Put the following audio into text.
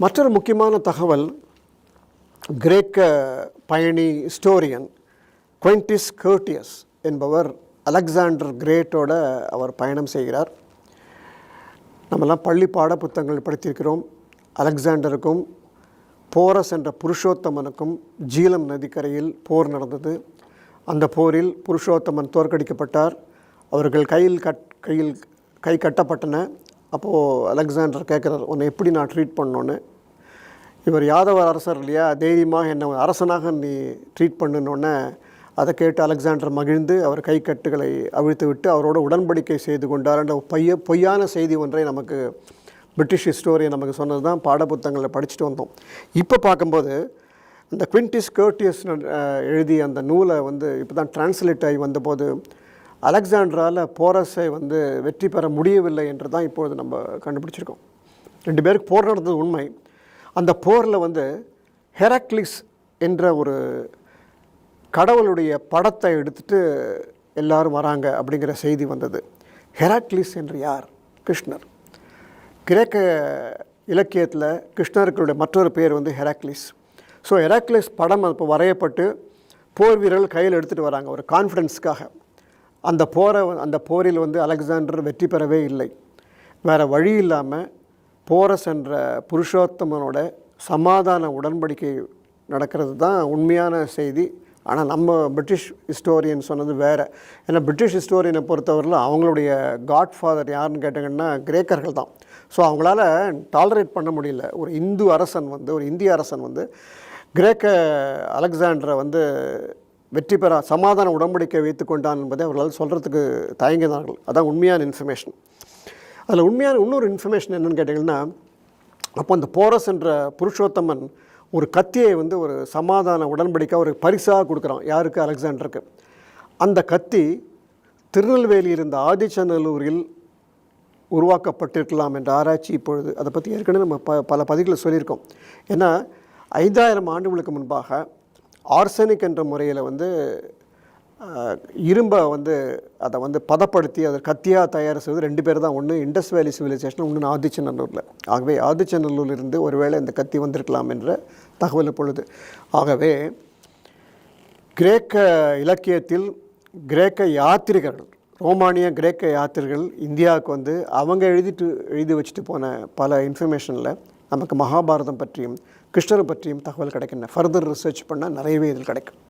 மற்றொரு முக்கியமான தகவல், கிரேக்க பயணி ஹிஸ்டோரியன் குயின்டிஸ் கர்டியஸ் என்பவர் அலெக்சாண்டர் கிரேட்டோட அவர் பயணம் செய்கிறார். நம்மெல்லாம் பள்ளி பாட புத்தகங்கள் படித்திருக்கிறோம். அலெக்சாண்டருக்கும் போரஸ் என்ற புருஷோத்தமனுக்கும் ஜீலம் நதிக்கரையில் போர் நடந்தது. அந்த போரில் புருஷோத்தமன் தோற்கடிக்கப்பட்டார். அவர்கள் கை கட்டப்பட்டன. அப்போது அலெக்சாண்டர் கேட்குறார், உன்னை எப்படி நான் ட்ரீட் பண்ணோன்னு. இவர் யாதவ அரசர் இல்லையா, தைரியமாக என்ன அரசனாக நீ ட்ரீட் பண்ணுன்னொன்னே அதை கேட்டு அலெக்சாண்டர் மகிழ்ந்து அவர் கை கட்டுகளை அவிழ்த்து விட்டு அவரோட உடன்படிக்கை செய்து கொண்டார் என்ற பொய்யான செய்தி ஒன்றை நமக்கு பிரிட்டிஷ் ஹிஸ்டோரியன் நமக்கு சொன்னது தான் பாடப்புத்தகங்களில் படிச்சுட்டு வந்தோம். இப்போ பார்க்கும்போது இந்த குயின்டிஸ் கர்டியஸ் எழுதிய அந்த நூலை இப்போ தான் டிரான்ஸ்லேட் ஆகி வந்தபோது அலெக்சாண்டரால் போரஸை வெற்றி பெற முடியவில்லை என்று தான் இப்பொழுது நம்ம கண்டுபிடிச்சிருக்கோம். 2 பேருக்கு போர் நடந்தது உண்மை. அந்த போரில் ஹெராக்லிஸ் என்ற ஒரு கடவுளுடைய படத்தை எடுத்துகிட்டு எல்லாரும் வராங்க அப்படிங்கிற செய்தி வந்தது. ஹெராக்லிஸ் என்று யார்? கிருஷ்ணர். கிரேக்க இலக்கியத்தில் கிருஷ்ணர்களுடைய மற்றொரு பேர் ஹெராக்லிஸ். ஸோ ஹெராக்லிஸ் படம் இப்போ வரையப்பட்டு போர் வீரர்கள் கையில் எடுத்துகிட்டு வராங்க ஒரு கான்ஃபிடென்ஸ்க்காக. அந்த போரில் அலெக்சாண்டர் வெற்றி பெறவே இல்லை. வேறு வழி இல்லாமல் போரஸ் என்ற புருஷோத்தமனோட சமாதான உடன்படிக்கை நடக்கிறது தான் உண்மையான செய்தி. ஆனால் நம்ம பிரிட்டிஷ் ஹிஸ்டோரியன் சொன்னது வேறு. ஏன்னா பிரிட்டிஷ் ஹிஸ்டோரியனை பொறுத்தவரையில் அவங்களுடைய காட்ஃபாதர் யாருன்னு கேட்டிங்கன்னா கிரேக்கர்கள் தான். ஸோ அவங்களால டாலரேட் பண்ண முடியல. ஒரு இந்து அரசன் ஒரு இந்திய அரசன் கிரேக்க அலெக்சாண்டரை வெற்றி பெற சமாதான உடன்படிக்கை வைத்து கொண்டான் என்பதை அவர்களால் சொல்கிறதுக்கு தயங்கினார்கள். அதான் உண்மையான இன்ஃபர்மேஷன். அதில் இன்னொரு இன்ஃபர்மேஷன் என்னென்னு கேட்டிங்கன்னா, அப்போ அந்த போரஸ் என்ற புருஷோத்தமன் ஒரு கத்தியை ஒரு சமாதான உடன்படிக்கை ஒரு பரிசாக கொடுக்குறான். யாருக்கு? அலெக்சாண்டருக்கு. அந்த கத்தி திருநெல்வேலி இருந்த ஆதிச்சநல்லூரில் உருவாக்கப்பட்டிருக்கலாம் என்ற ஆராய்ச்சி இப்பொழுது அதை பற்றி ஏற்கனவே நம்ம பல பதிவுகளை சொல்லியிருக்கோம். ஏன்னா 5000 ஆண்டுகளுக்கு முன்பாக ஆர்சனிக் என்ற முறையில் இரும்பை அதை பதப்படுத்தி அதை கத்தியாக தயார் செய்வது 2 பேர் தான். ஒன்று இண்டஸ் வேலி சிவிலைசேஷன், ஒன்று ஆதிச்சநல்லூரில். ஆகவே ஆதிச்சநல்லூரிலிருந்து ஒருவேளை இந்த கத்தி வந்திருக்கலாம் என்ற தகவல் இப்பொழுது. ஆகவே கிரேக்க இலக்கியத்தில் கிரேக்க யாத்திரிகர்கள், ரோமானிய கிரேக்க யாத்திரிகள் இந்தியாவுக்கு அவங்க எழுதி வச்சுட்டு போன பல இன்ஃபர்மேஷனில் நமக்கு மகாபாரதம் பற்றியும் கிருஷ்ணரை பற்றியும் தகவல் கிடைக்கின்றன. ஃபர்தர் ரிசர்ச் பண்ணால் நிறையவே இதில் கிடைக்கும்.